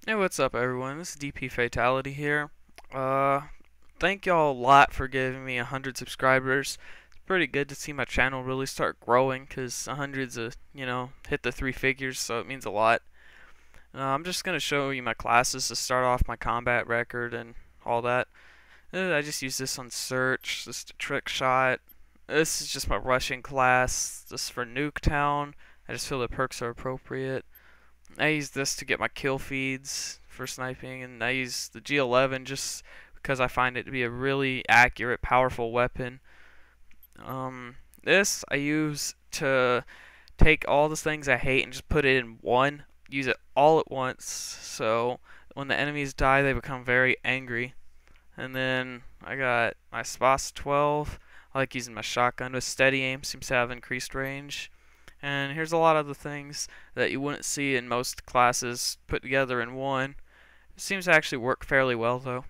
Hey, what's up, everyone? This is DP Fatality here. Uh, Thank y'all a lot for giving me 100 subscribers. It's pretty good to see my channel really start growing, cause 100's hit the three figures, so it means a lot. I'm just gonna show you my classes to start off my combat record and all that. I just use this on search, just a trick shot. This is just my rushing class. This is for Nuketown. I just feel the perks are appropriate. I use this to get my kill feeds for sniping, and I use the G11 just because I find it to be a really accurate, powerful weapon. This I use to take all the things I hate and just put it in one, use it all at once, so when the enemies die, they become very angry. And then I got my SPOS 12. I like using my shotgun with steady aim, seems to have increased range. And here's a lot of the things that you wouldn't see in most classes put together in one. It seems to actually work fairly well though.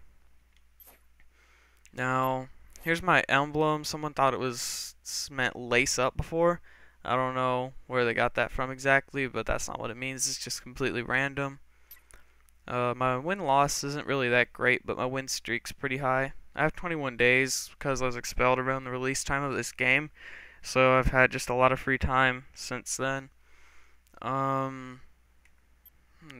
Now, here's my emblem. Someone thought it was meant lace up before. I don't know where they got that from exactly, but that's not what it means. It's just completely random. My win-loss isn't really that great, but my win streak's pretty high. I have 21 days because I was expelled around the release time of this game, so I've had just a lot of free time since then. Um,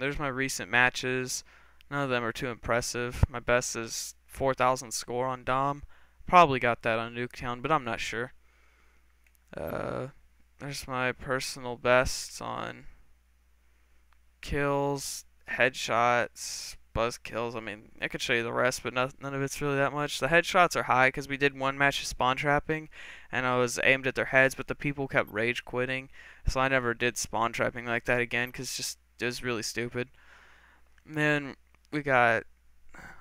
there's my recent matches. None of them are too impressive. My best is 4,000 score on Dom. Probably got that on Nuketown, but I'm not sure. Uh, there's my personal bests on kills, headshots, buzz kills. I mean, I could show you the rest, but none of it's really that much. The headshots are high because we did one match of spawn trapping, and I was aimed at their heads, but the people kept rage quitting, so I never did spawn trapping like that again because just it was really stupid. And then we got,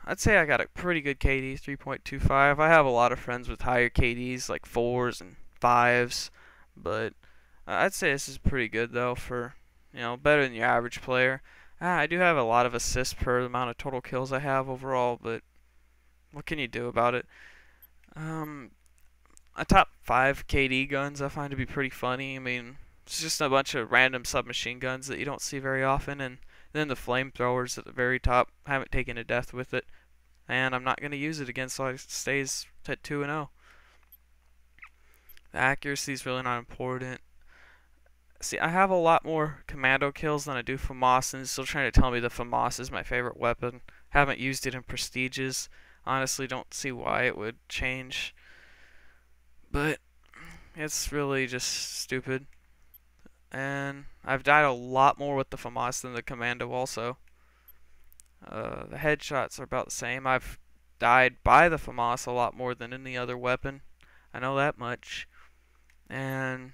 I'd say I got a pretty good KD, 3.25. I have a lot of friends with higher KDs, like 4s and 5s, but I'd say this is pretty good though for, better than your average player. I do have a lot of assists per the amount of total kills I have overall, but what can you do about it? Um, a top 5 KD guns I find to be pretty funny. I mean, it's just a bunch of random submachine guns that you don't see very often, and then the flamethrowers at the very top. I haven't taken a death with it, and I'm not going to use it again, so it stays at 2 and 0. The accuracy is really not important. See, I have a lot more commando kills than I do FAMAS, and still trying to tell me the FAMAS is my favorite weapon. Haven't used it in Prestiges. Honestly, don't see why it would change. But it's really just stupid. And I've died a lot more with the FAMAS than the commando also. The headshots are about the same. I've died by the FAMAS a lot more than any other weapon. I know that much. And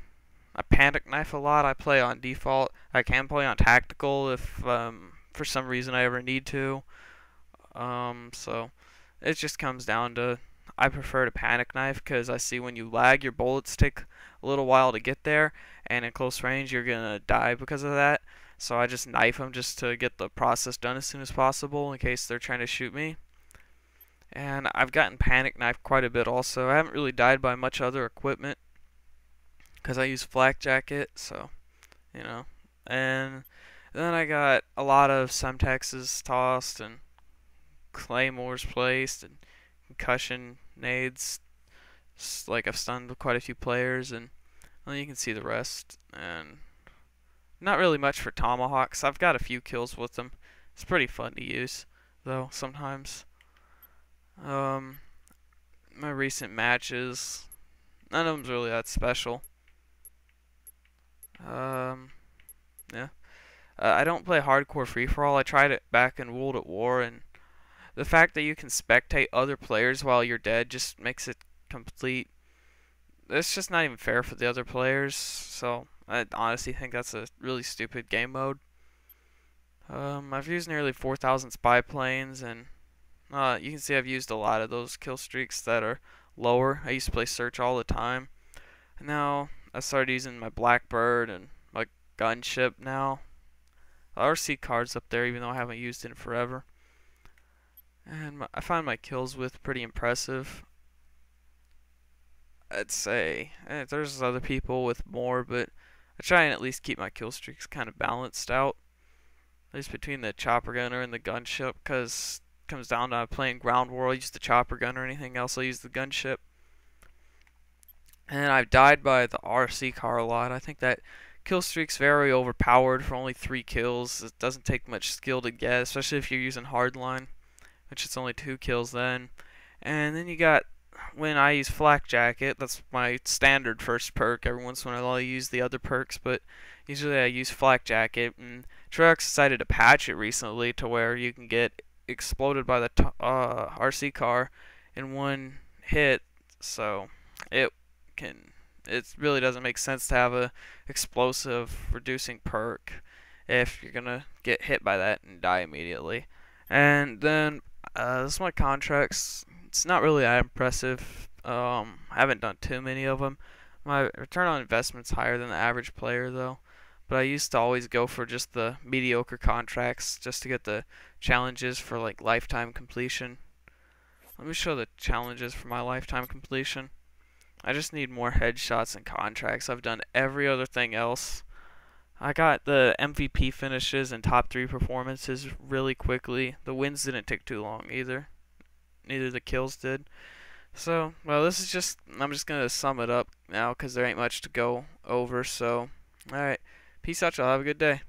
I panic knife a lot. I play on default. I can play on tactical if for some reason I ever need to. So it just comes down to I prefer to panic knife because I see when you lag, your bullets take a little while to get there, and in close range, you're gonna die because of that. So I just knife them just to get the process done as soon as possible in case they're trying to shoot me. And I've gotten panic knife quite a bit also. I haven't really died by much other equipment because I use flak jacket, so you know. And then I got a lot of semtexes tossed and claymores placed and concussion nades. Like I've stunned quite a few players, and well, you can see the rest. And not really much for tomahawks. I've got a few kills with them. It's pretty fun to use, though sometimes. Um, my recent matches, none of them's really that special. Um, yeah. I don't play hardcore free for all. I tried it back in World at War, and the fact that you can spectate other players while you're dead just makes it complete. It's just not even fair for the other players. So I honestly think that's a really stupid game mode. I've used nearly 4,000 spy planes, and you can see I've used a lot of those kill streaks that are lower. I used to play search all the time. And now I started using my Blackbird and my gunship now. RC card's up there even though I haven't used it in forever. And I find my kills with pretty impressive. I'd say there's other people with more, but I try and at least keep my kill streaks kind of balanced out. at least between the chopper gunner and the gunship, because it comes down to playing ground war. I'll use the chopper gunner. Anything else, I'll use the gunship. And I've died by the RC car a lot. I think that kill streak's very overpowered for only 3 kills. It doesn't take much skill to get, especially if you're using hardline, which it's only 2 kills then. And then you got when I use flak jacket, that's my standard first perk. Every once in a while I'll use the other perks, but usually I use flak jacket. And Treyarch decided to patch it recently to where you can get exploded by the RC car in one hit. So it can it really doesn't make sense to have a explosive reducing perk if you're gonna get hit by that and die immediately. And then this is my contracts. It's not really that impressive. I haven't done too many of them. My return on investment's higher than the average player though. But I used to always go for just the mediocre contracts just to get the challenges for like lifetime completion. Let me show the challenges for my lifetime completion. I just need more headshots and contracts. I've done every other thing else. I got the MVP finishes and top 3 performances really quickly. The wins didn't take too long either. Neither the kills did. So, well, this is just, I'm just going to sum it up now because there ain't much to go over. So, alright. Peace out, y'all. Have a good day.